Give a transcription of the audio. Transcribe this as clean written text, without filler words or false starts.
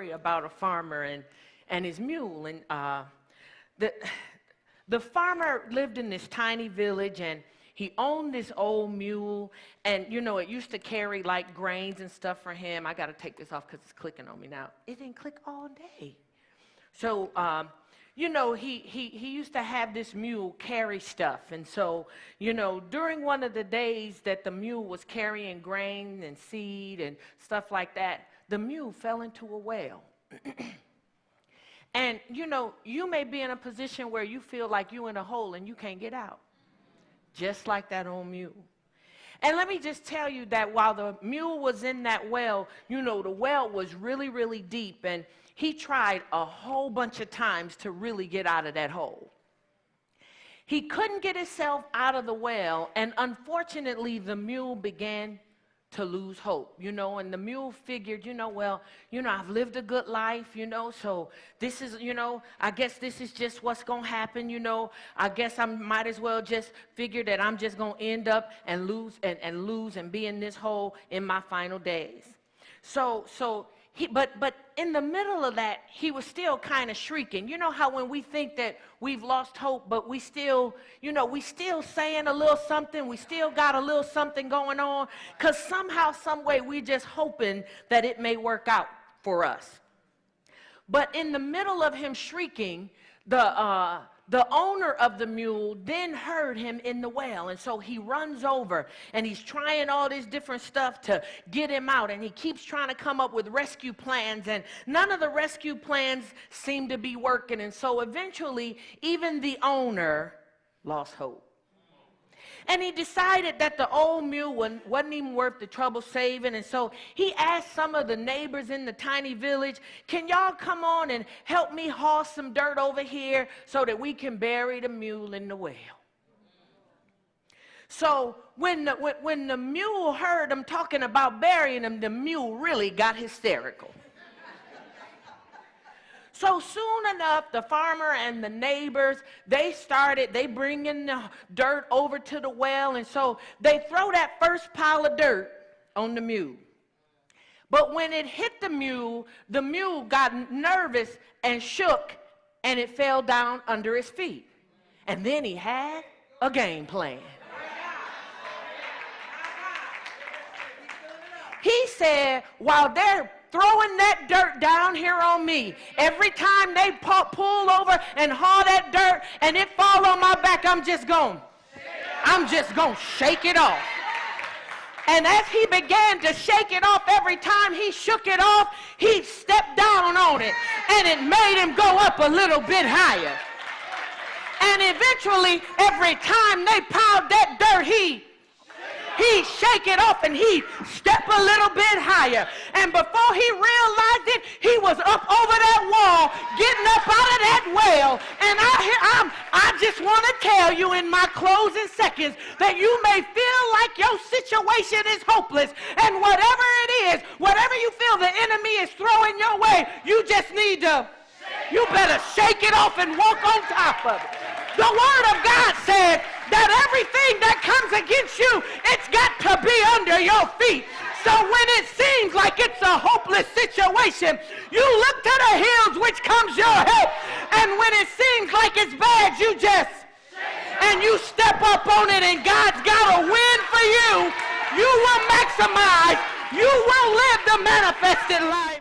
story about a farmer and his mule. And the farmer lived in this tiny village, and he owned this old mule, and, you know, it used to carry, like, grains and stuff for him. I got to take this off because it's clicking on me now. It didn't click all day. So, you know, he used to have this mule carry stuff. And so, you know, during one of the days that the mule was carrying grain and seed and stuff like that, the mule fell into a well. And, you know, you may be in a position where you feel like you're in a hole and you can't get out. Just like that old mule. And let me just tell you that while the mule was in that well, you know, the well was really, really deep, and he tried a whole bunch of times to really get out of that hole. He couldn't get himself out of the well, and unfortunately, the mule began to lose hope, you know, and the mule figured, you know, well, you know, I've lived a good life, you know, so this is, you know, I guess this is just what's going to happen, you know. I guess I might as well just figure that I'm just going to end up and lose and be in this hole in my final days. But in the middle of that, he was still kind of shrieking. You know how when we think that we've lost hope, but we still, you know, we still saying a little something, we still got a little something going on, because somehow, some way, we're just hoping that it may work out for us. But in the middle of him shrieking, the owner of the mule then heard him in the well, and so he runs over, and he's trying all this different stuff to get him out, and he keeps trying to come up with rescue plans, and none of the rescue plans seem to be working, and so eventually, even the owner lost hope. And he decided that the old mule wasn't even worth the trouble saving. And so he asked some of the neighbors in the tiny village, can y'all come on and help me haul some dirt over here so that we can bury the mule in the well? So when the mule heard them talking about burying him, the mule really got hysterical. So soon enough, the farmer and the neighbors, they bringing the dirt over to the well, and so they throw that first pile of dirt on the mule. But when it hit the mule got nervous and shook, and it fell down under his feet. And then he had a game plan. He said, while they're throwing that dirt down here on me, every time they pull over and haul that dirt and it fall on my back, I'm just going to shake it off. And as he began to shake it off, every time he shook it off, he stepped down on it, and it made him go up a little bit higher. And eventually, every time they piled that dirt, he'd shake it off and he'd step a little bit higher. And before he realized it, he was up over that wall, getting up out of that well. And I just want to tell you in my closing seconds that you may feel like your situation is hopeless. And whatever it is, whatever you feel the enemy is throwing your way, you just need to, you better shake it off and walk on top of it. The Word of God said that everything that comes against you, it's got to be under your feet. So when it seems like it's a hopeless situation, you look to the hills which comes your help. And when it seems like it's bad, you step up on it, and God's got a win for you. You will maximize. You will live the manifested life.